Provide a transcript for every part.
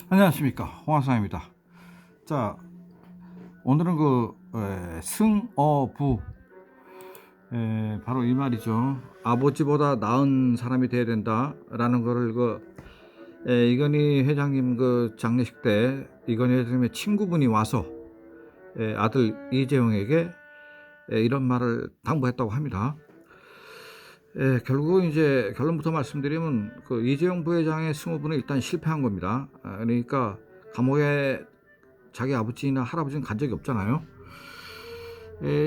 안녕하십니까, 홍학상입니다. 자, 오늘은 승어부, 바로 이 말이죠. 아버지보다 나은 사람이 돼야 된다라는 거를 이건희 회장님 장례식 때 이건희 회장님의 친구분이 와서 아들 이재용에게 이런 말을 당부했다고 합니다. 결국은 이제 결론부터 말씀드리면 이재용 부회장의 승호부는 일단 실패한 겁니다. 그러니까 감옥에 자기 아버지나 할아버지는 간 적이 없잖아요.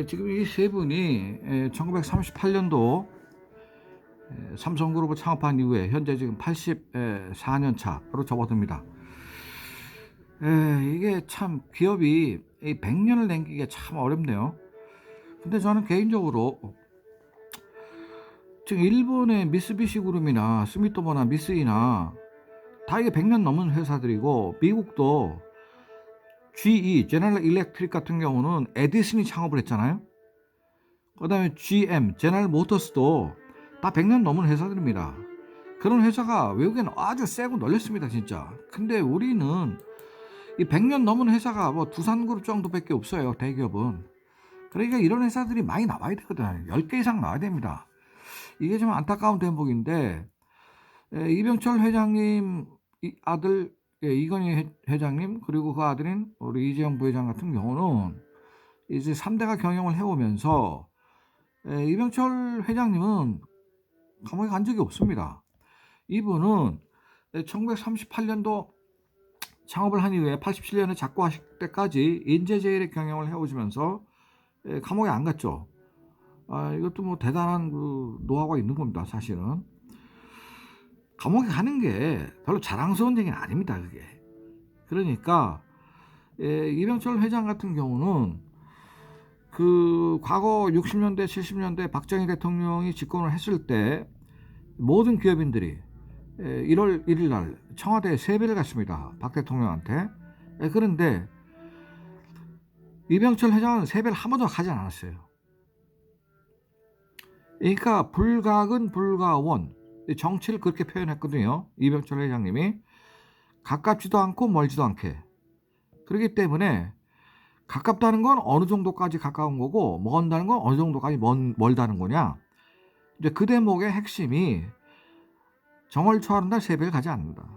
지금 이 세 분이 1938년도 삼성그룹을 창업한 이후에 현재 지금 84년 차로 접어듭니다. 이게 참 기업이 100년을 남기기가 참 어렵네요. 근데 저는 개인적으로 지금 일본의 미쓰비시 그룹이나 스미토모나 미쓰이나 다 이게 100년 넘은 회사들이고, 미국도 GE, 제너럴 일렉트릭 같은 경우는 에디슨이 창업을 했잖아요. 그 다음에 GM, 제너럴 모터스도 다 100년 넘은 회사들입니다. 그런 회사가 외국에는 아주 세고 널렸습니다, 진짜. 근데 우리는 이 100년 넘은 회사가 두산그룹 정도밖에 없어요, 대기업은. 그러니까 이런 회사들이 많이 나와야 되거든요. 10개 이상 나와야 됩니다. 이게 좀 안타까운 대목인데, 이병철 회장님 아들 이건희 회장님, 그리고 그 아들인 우리 이재용 부회장 같은 경우는 이제 3대가 경영을 해오면서 이병철 회장님은 감옥에 간 적이 없습니다. 이분은 1938년도 창업을 한 이후에 87년에 작고하실 때까지 인재제일의 경영을 해오시면서 감옥에 안 갔죠. 이것도 대단한 노하우가 있는 겁니다, 사실은. 감옥에 가는 게 별로 자랑스러운 얘기는 아닙니다, 그게. 그러니까 이병철 회장 같은 경우는 과거 60년대 70년대 박정희 대통령이 집권을 했을 때 모든 기업인들이 1월 1일 날 청와대에 세배를 갔습니다, 박 대통령한테. 그런데 이병철 회장은 세배를 한 번도 가지 않았어요. 그러니까 불가근 불가원, 정치를 그렇게 표현했거든요, 이병철 회장님이. 가깝지도 않고 멀지도 않게. 그렇기 때문에 가깝다는 건 어느 정도까지 가까운 거고, 먼다는 건 어느 정도까지 멀다는 거냐. 이제 그 대목의 핵심이 정월 초하는 날 세배를 가지 않는다.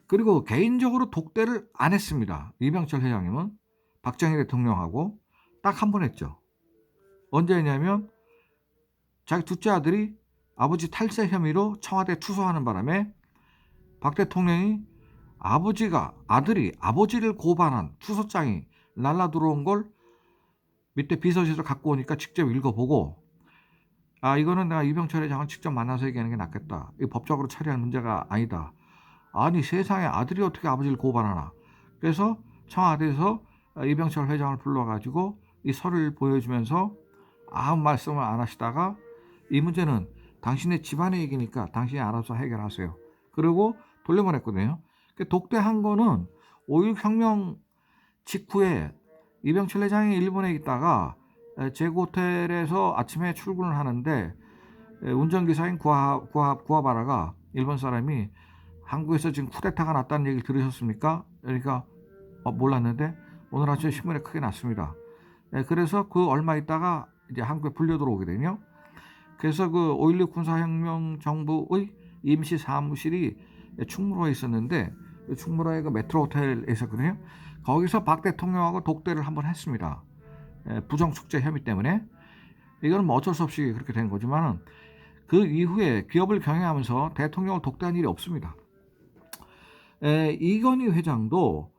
그리고 개인적으로 독대를 안 했습니다, 이병철 회장님은. 박정희 대통령하고 딱 한 번 했죠. 언제 했냐면 자기 둘째 아들이 아버지 탈세 혐의로 청와대에 투소하는 바람에 박 대통령이 아들이 아버지를 고발한 투소장이 날라 들어온 걸 밑에 비서실에서 갖고 오니까 직접 읽어보고, 이거는 내가 이병철 회장을 직접 만나서 얘기하는 게 낫겠다. 이거 법적으로 처리할 문제가 아니다. 아니, 세상에 아들이 어떻게 아버지를 고발하나. 그래서 청와대에서 이병철 회장을 불러가지고 이 서류를 보여주면서 아무 말씀을 안 하시다가, 이 문제는 당신의 집안의 얘기니까 당신이 알아서 해결하세요, 그리고 돌려보냈거든요. 독대한 거는 5.16 혁명 직후에 이병철 회장이 일본에 있다가 제구 호텔에서 아침에 출근을 하는데, 운전기사인 구하바라가 일본 사람이 한국에서 지금 쿠데타가 났다는 얘기를 들으셨습니까? 그러니까 몰랐는데 오늘 아침에 신문에 크게 났습니다. 그래서 얼마 있다가 이제 한국에 불려 들어오게 되거든요. 그래서 5.16 군사혁명 정부의 임시 사무실이 충무로에 있었는데, 충무로의 메트로 호텔에 있었거든요. 거기서 박 대통령하고 독대를 한번 했습니다, 부정축제 혐의 때문에. 이거는 어쩔 수 없이 그렇게 된 거지만, 그 이후에 기업을 경영하면서 대통령을 독대한 일이 없습니다. 이건희 회장도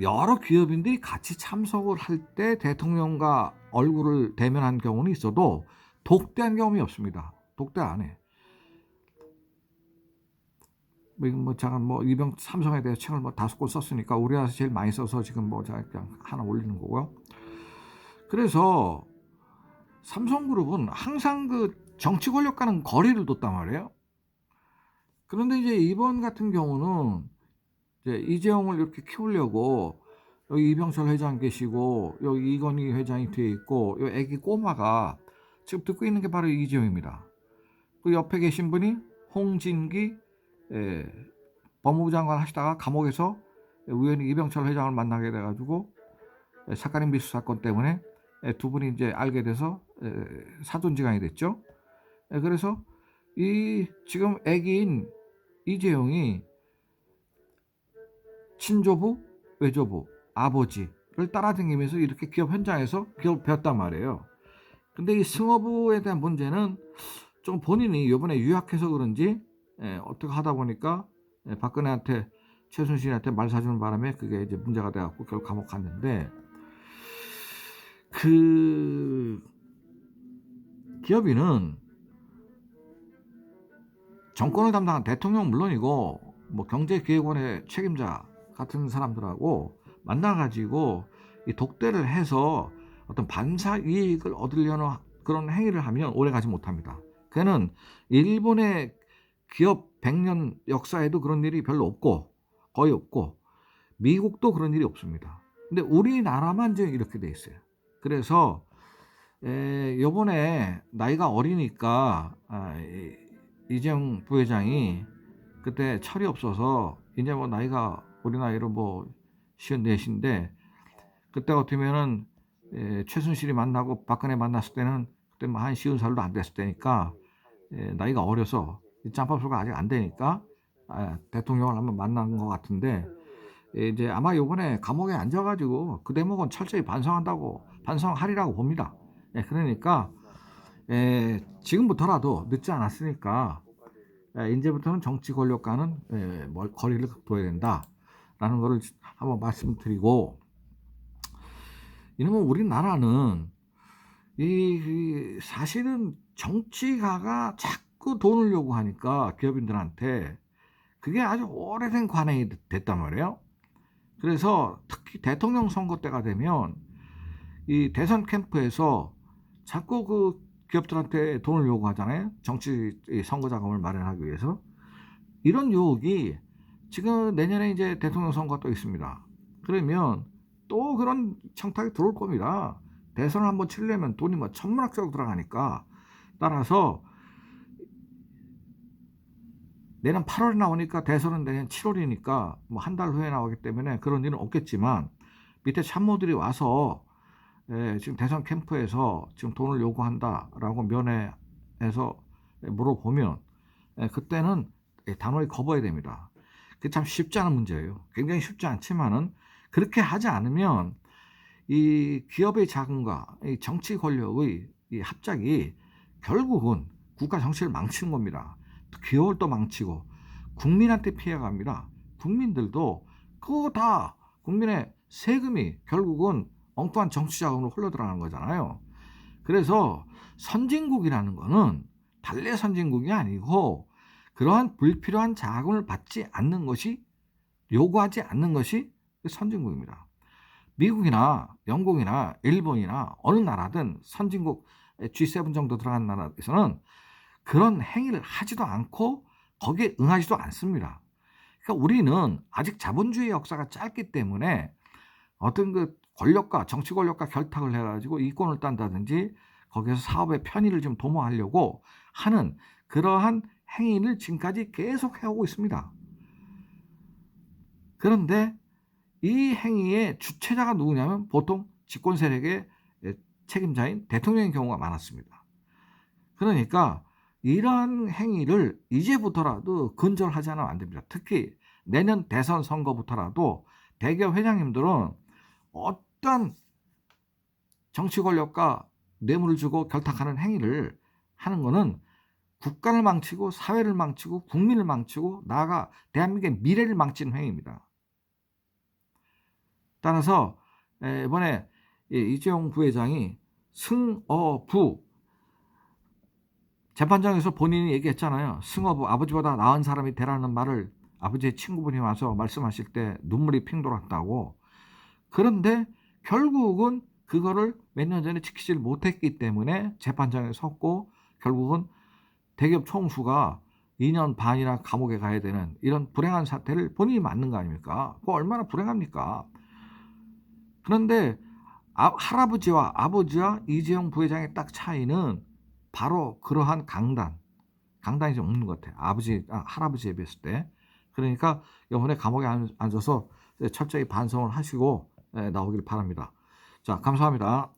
여러 기업인들이 같이 참석을 할 때 대통령과 얼굴을 대면한 경우는 있어도 독대한 경험이 없습니다. 독대 안 해. 제가 이병 삼성에 대해서 책을 5권 썼으니까 우리나라에서 제일 많이 써서 지금 제가 그냥 하나 올리는 거고요. 그래서 삼성그룹은 항상 정치 권력과는 거리를 뒀단 말이에요. 그런데 이제 이번 같은 경우는 이제 이재용을 이렇게 키우려고 여기 이병철 회장 계시고 여기 이건희 회장이 뒤에 있고 요 애기 꼬마가 지금 듣고 있는 게 바로 이재용입니다. 그 옆에 계신 분이 홍진기 법무부 장관 하시다가 감옥에서 우연히 이병철 회장을 만나게 돼가지고 사카린 미수 사건 때문에 두 분이 이제 알게 돼서 사돈지간이 됐죠. 그래서 이 지금 애기인 이재용이 친조부, 외조부, 아버지를 따라다니면서 이렇게 기업 현장에서 기업을 배웠단 말이에요. 근데 이 승어부에 대한 문제는 좀 본인이 이번에 유학해서 그런지 어떻게 하다 보니까 박근혜한테 최순실한테 말 사주는 바람에 그게 이제 문제가 돼갖고 결국 감옥 갔는데 그 기업인은 정권을 담당한 대통령 물론이고 뭐 경제기획원의 책임자 같은 사람들하고 만나가지고 이 독대를 해서 어떤 반사 이익을 얻으려는 그런 행위를 하면 오래 가지 못합니다. 그는 일본의 기업 100년 역사에도 그런 일이 별로 없고 거의 없고 미국도 그런 일이 없습니다. 근데 우리나라만 이제 이렇게 돼 있어요. 그래서 요번에 나이가 어리니까 이재용 부회장이 그때 철이 없어서 이제 뭐 나이가 우리 나이로 뭐 54인데 그때 같으면은 최순실이 만나고 박근혜 만났을 때는 그때 뭐 한 50살도 안 됐을 때니까 나이가 어려서 짬밥수가 아직 안 되니까 대통령을 한번 만난 것 같은데 이제 아마 요번에 감옥에 앉아가지고 그 대목은 철저히 반성하리라고 봅니다. 그러니까 지금부터라도 늦지 않았으니까 이제부터는 정치 권력과는 거리를 둬야 된다라는 것을 한번 말씀드리고 이러면 우리나라는 사실은 정치가가 자꾸 돈을 요구하니까 기업인들한테 그게 아주 오래된 관행이 됐단 말이에요. 그래서 특히 대통령 선거 때가 되면 이 대선 캠프에서 자꾸 그 기업들한테 돈을 요구하잖아요. 정치 선거 자금을 마련하기 위해서. 이런 유혹이 지금 내년에 이제 대통령 선거가 또 있습니다. 그러면 또 그런 청탁이 들어올 겁니다. 대선을 한번 치려면 돈이 뭐 천문학적으로 들어가니까. 따라서 내년 8월에 나오니까 대선은 내년 7월이니까 뭐 한 달 후에 나오기 때문에 그런 일은 없겠지만 밑에 참모들이 와서 지금 대선 캠프에서 지금 돈을 요구한다라고 면회해서 물어보면 그때는 단호히 거부해야 됩니다. 그게 참 쉽지 않은 문제예요. 굉장히 쉽지 않지만은 그렇게 하지 않으면 이 기업의 자금과 이 정치 권력의 이 합작이 결국은 국가 정치를 망치는 겁니다. 기업을 또 망치고 국민한테 피해갑니다. 국민들도 그거 다 국민의 세금이 결국은 엉뚱한 정치 자금으로 흘러들어가는 거잖아요. 그래서 선진국이라는 거는 달래 선진국이 아니고 그러한 불필요한 자금을 받지 않는 것이 요구하지 않는 것이 선진국입니다. 미국이나 영국이나 일본이나 어느 나라든 선진국 G7 정도 들어간 나라에서는 그런 행위를 하지도 않고 거기에 응하지도 않습니다. 그러니까 우리는 아직 자본주의 역사가 짧기 때문에 어떤 그 권력과 정치 권력과 결탁을 해가지고 이권을 딴다든지 거기에서 사업의 편의를 좀 도모하려고 하는 그러한 행위를 지금까지 계속 해오고 있습니다. 그런데 이 행위의 주체자가 누구냐면 보통 집권 세력의 책임자인 대통령의 경우가 많았습니다. 그러니까 이러한 행위를 이제부터라도 근절하지 않으면 안 됩니다. 특히 내년 대선 선거부터라도 대기업 회장님들은 어떤 정치 권력과 뇌물을 주고 결탁하는 행위를 하는 것은 국가를 망치고 사회를 망치고 국민을 망치고 나아가 대한민국의 미래를 망치는 행위입니다. 따라서 이번에 이재용 부회장이 승어부 재판장에서 본인이 얘기했잖아요. 승어부 아버지보다 나은 사람이 되라는 말을 아버지의 친구분이 와서 말씀하실 때 눈물이 핑 돌았다고. 그런데 결국은 그거를 몇 년 전에 지키지 못했기 때문에 재판장에 섰고 결국은 대기업 총수가 2년 반이나 감옥에 가야 되는 이런 불행한 사태를 본인이 맞는 거 아닙니까? 그거 얼마나 불행합니까? 그런데 할아버지와 아버지와 이재용 부회장의 딱 차이는 바로 그러한 강단이 좀 없는 것 같아요. 할아버지에 비했을 때. 그러니까 이번에 감옥에 앉아서 철저히 반성을 하시고 나오길 바랍니다. 자, 감사합니다.